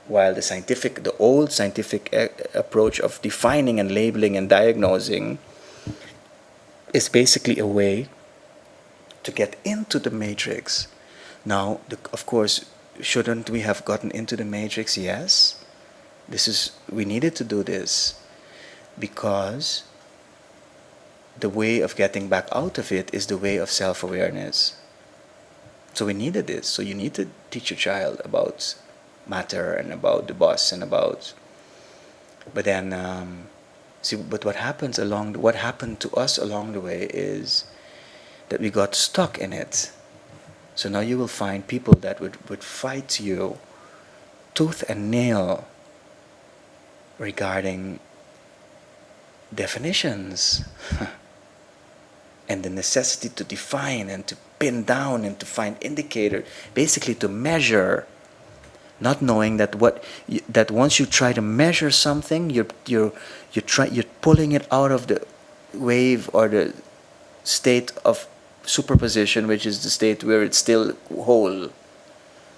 while the old scientific approach of defining and labeling and diagnosing is basically a way to get into the matrix. Now, of course, shouldn't we have gotten into the matrix? Yes. We needed to do this because the way of getting back out of it is the way of self-awareness. So we needed this. So you need to teach your child about matter and about the bus and about. But then, but what happened to us along the way is that we got stuck in it. So now you will find people that would fight you tooth and nail regarding definitions and the necessity to define and to pin down and to find indicator, basically to measure, not knowing that that once you try to measure something, you're pulling it out of the wave or the state of superposition, which is the state where it's still whole.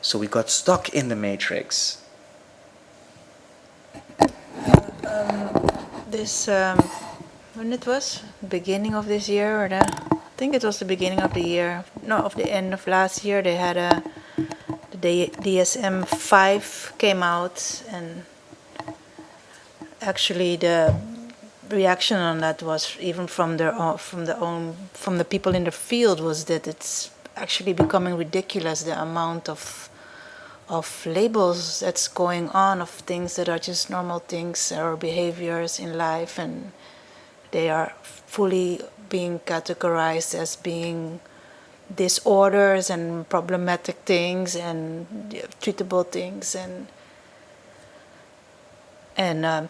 So we got stuck in the matrix. This when it was beginning of this year, I think it was the beginning of the year, no, of the end of last year, they had the DSM-5 came out, and actually the reaction on that was even from the people in the field was that it's actually becoming ridiculous, the amount of labels that's going on, of things that are just normal things or behaviors in life, and they are fully being categorized as being disorders and problematic things and treatable things. And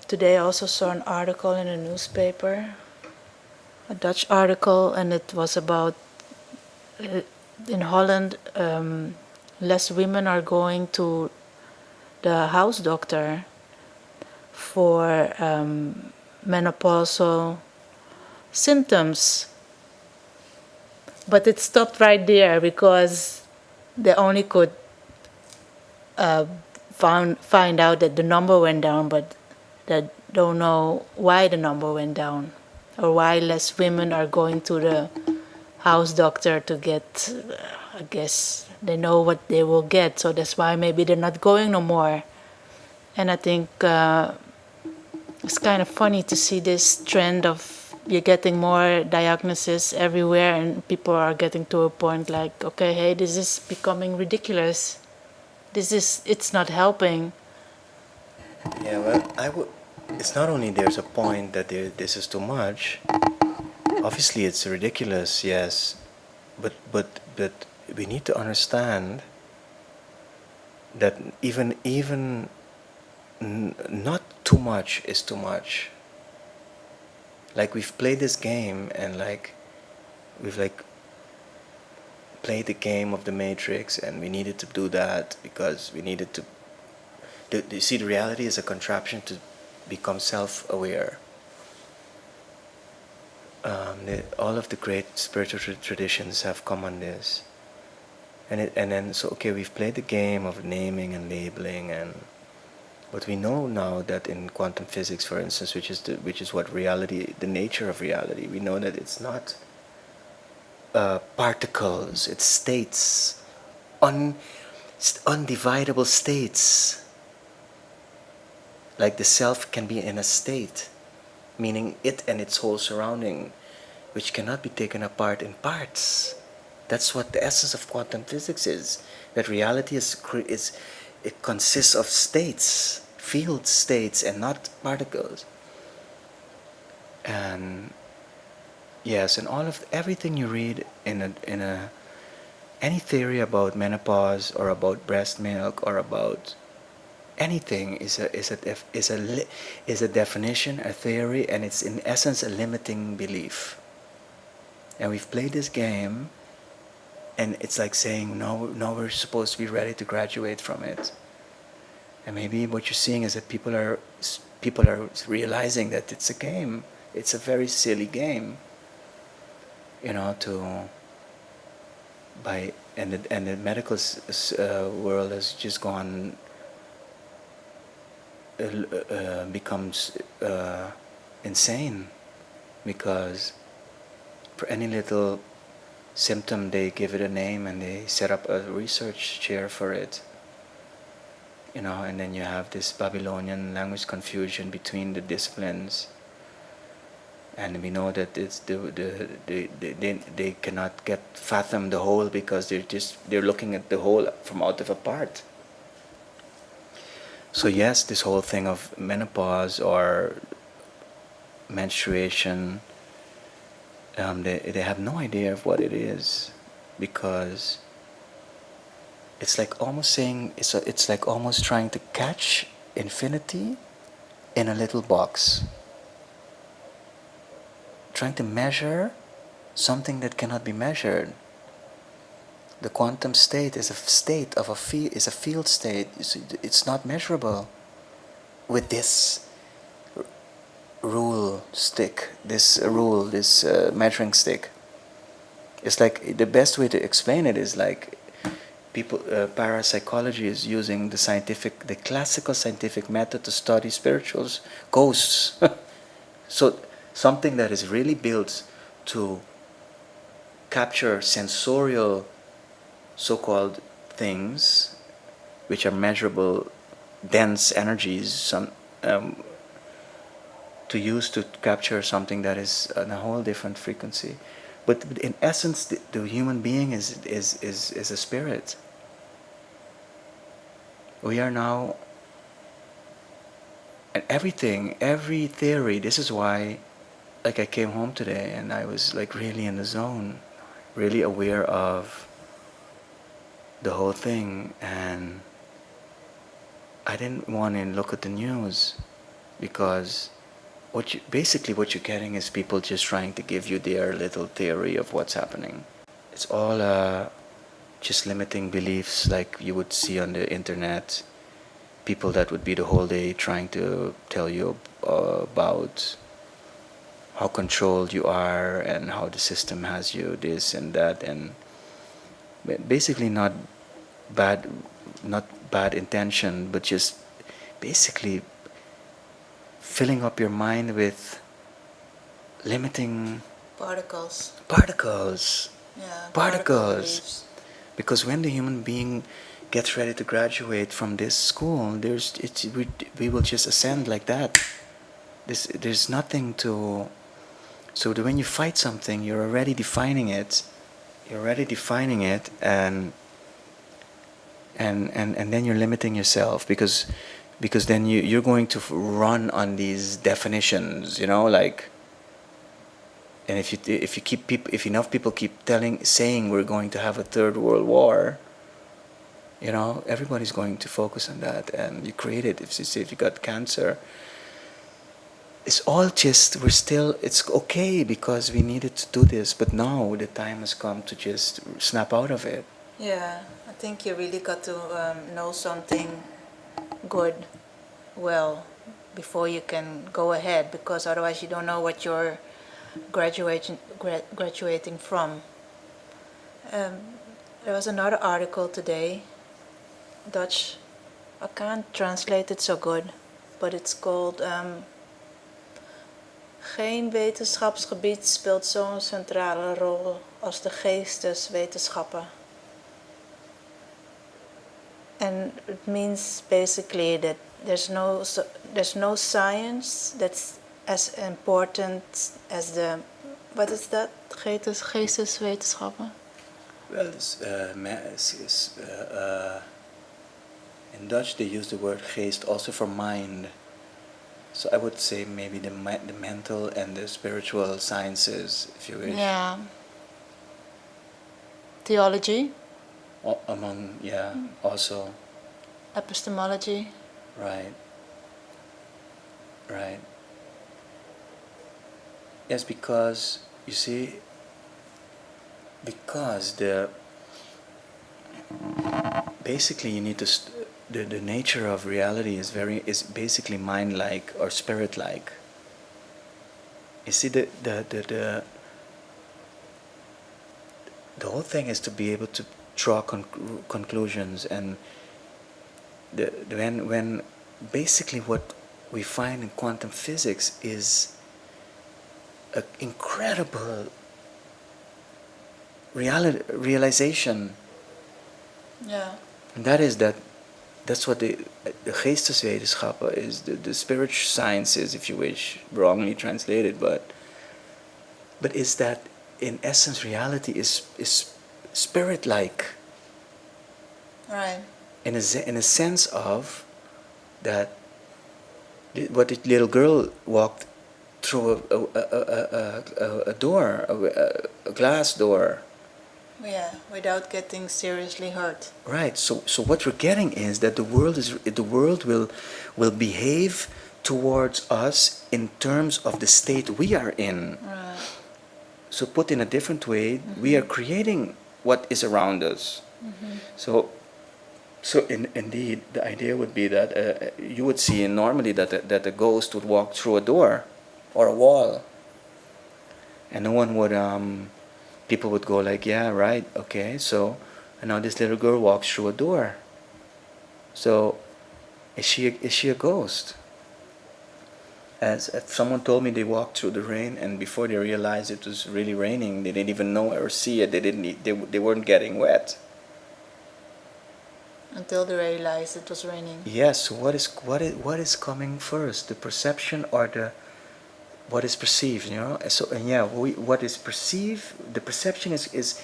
today I also saw an article in a newspaper, a Dutch article, and it was about in Holland, less women are going to the house doctor for menopausal symptoms. But it stopped right there because they only could find out that the number went down, but they don't know why the number went down or why less women are going to the house doctor to get, I guess they know what they will get, so that's why maybe they're not going no more. And I think it's kind of funny to see this trend of you're getting more diagnoses everywhere, and people are getting to a point like, okay, hey, this is becoming ridiculous. It's not helping. Yeah, well, it's not only there's a point that this is too much. Obviously, it's ridiculous, yes, but we need to understand that even not too much is too much. Like, we've played this game, and we've played the game of the Matrix, and we needed to do that because we needed to. You see, the reality is a contraption to become self-aware. All of the great spiritual traditions have come on this, and then so okay, we've played the game of naming and labeling, but we know now that in quantum physics, for instance, which is what reality, the nature of reality, we know that it's not particles, it's states, undividable states. Like the self can be in a state, meaning it and its whole surrounding, which cannot be taken apart in parts. That's what the essence of quantum physics is. That reality it consists of states, field states, and not particles. And yes, and everything you read in any theory about menopause or about breast milk or about anything is a definition, a theory, and it's in essence a limiting belief. And we've played this game, and it's like saying no, we're supposed to be ready to graduate from it. And maybe what you're seeing is that people are realizing that it's a game. It's a very silly game, and the medical world has just gone becomes insane, because for any little symptom they give it a name and they set up a research chair for it, and then you have this Babylonian language confusion between the disciplines, and we know that it's they cannot fathom the whole, because they're looking at the whole from out of a part. So yes, this whole thing of menopause or menstruation, they have no idea of what it is, because it's like almost saying it's like almost trying to catch infinity in a little box, trying to measure something that cannot be measured. The quantum state is a state of a field state. It's not measurable with this this measuring stick. It's like the best way to explain it is like people parapsychology is using the classical scientific method to study spirituals, ghosts. So something that is really built to capture sensorial so-called things, which are measurable, dense energies, to use to capture something that is on a whole different frequency. But in essence, the human being is a spirit. We are now, and every theory. This is why, like, I came home today and I was like really in the zone, really aware of the whole thing, and I didn't want to look at the news, because what you're getting is people just trying to give you their little theory of what's happening. It's all just limiting beliefs, like you would see on the internet. People that would be the whole day trying to tell you about how controlled you are and how the system has you this and that, and basically not bad intention, but just basically filling up your mind with limiting Particles. Yeah. Particles. Because when the human being gets ready to graduate from this school, we will just ascend like that. There's nothing to. So when you fight something, you're already defining it. And then you're limiting yourself, because then you're going to run on these definitions, like. And if enough people keep saying we're going to have a third world war, everybody's going to focus on that, and you create it. If you got cancer, it's all just it's okay because we needed to do this, but now the time has come to just snap out of it. Yeah, I think you really got to know something good well before you can go ahead, because otherwise you don't know what you're graduating from. There was another article today, Dutch. I can't translate it so good, but it's called Geen wetenschapsgebied speelt zo'n centrale rol als de geesteswetenschappen. And it means basically that there's no science that's as important as the, what is that? Geesteswetenschappen? Well, in Dutch they use the word geest also for mind. So I would say maybe the mental and the spiritual sciences, if you wish. Yeah. Theology. Also. Epistemology. Right. Yes, because you see, because basically you need to the nature of reality is basically mind-like or spirit-like. You see, the whole thing is to be able to draw conclusions, and when basically what we find in quantum physics is an incredible realization. Yeah. And that is that's what the geesteswetenschappen is, the spiritual sciences, if you wish, wrongly translated, but is that in essence reality is spirit-like, Right. in a sense of that what the little girl walked through a door, a glass door. Yeah, without getting seriously hurt. Right. So what we're getting is that the world will behave towards us in terms of the state we are in. Right. So put in a different way, we are creating what is around us. So indeed, the idea would be that you would see normally that a ghost would walk through a door or a wall, and no one would people would go like, yeah, right, okay, so and now this little girl walks through a door. So is she a ghost? As if someone told me they walked through the rain and before they realized it was really raining, they didn't even know or see it. They weren't getting wet. Until they realized it was raining. Yes. So what is coming first, the perception or what is perceived? You know. So and yeah, what is perceived, the perception is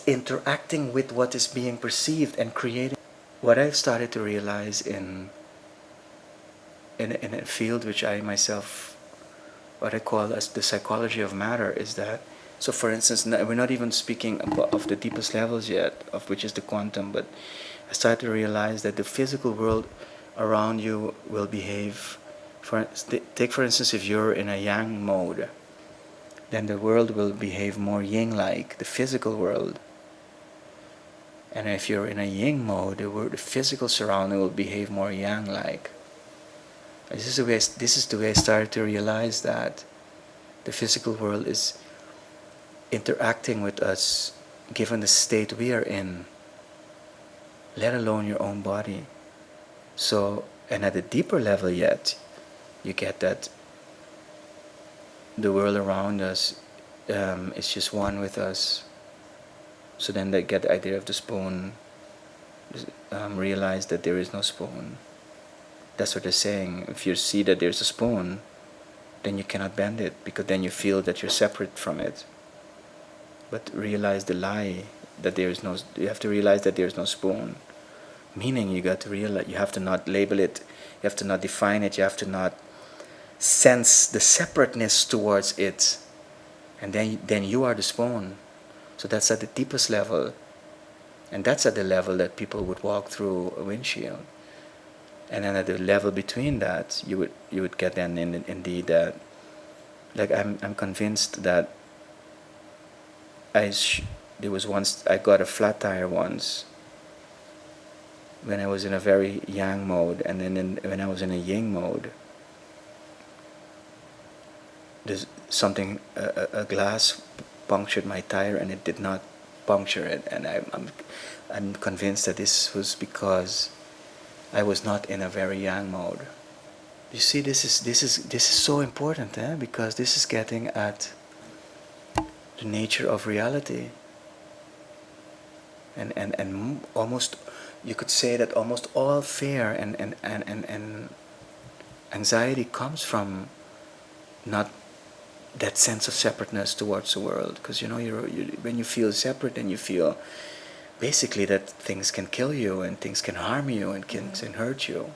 interacting with what is being perceived and creating. What I've started to realize in a field which I myself, what I call as the psychology of matter, is that, so for instance, we're not even speaking of the deepest levels yet, of which is the quantum, but I started to realize that the physical world around you will behave, take for instance, if you're in a yang mode, then the world will behave more yin-like, the physical world. And if you're in a yin mode, the physical surrounding will behave more yang-like. This is the way I started to realize that the physical world is interacting with us given the state we are in, let alone your own body. So, and at a deeper level yet, you get that the world around us is just one with us. So then they get the idea of the spoon, realize that there is no spoon. That's what they're saying. If you see that there's a spoon, then you cannot bend it, because then you feel that you're separate from it. But realize the lie, that there is no, you have to realize that there's no spoon. Meaning you got to realize, you have to not label it, you have to not define it, you have to not sense the separateness towards it. And then you are the spoon. So that's at the deepest level. And that's at the level that people would walk through a windshield. And then at the level between that, you would get then indeed that, like I'm convinced that there was once I got a flat tire once when I was in a very yang mode, and then when I was in a yin mode, there's something, a glass punctured my tire and it did not puncture it, and I'm convinced that this was because I was not in a very yang mode. You see, this is so important, because this is getting at the nature of reality. And almost, you could say that almost all fear and anxiety comes from not that sense of separateness towards the world. Because you when you feel separate, and you feel basically that things can kill you and things can harm you and can hurt you.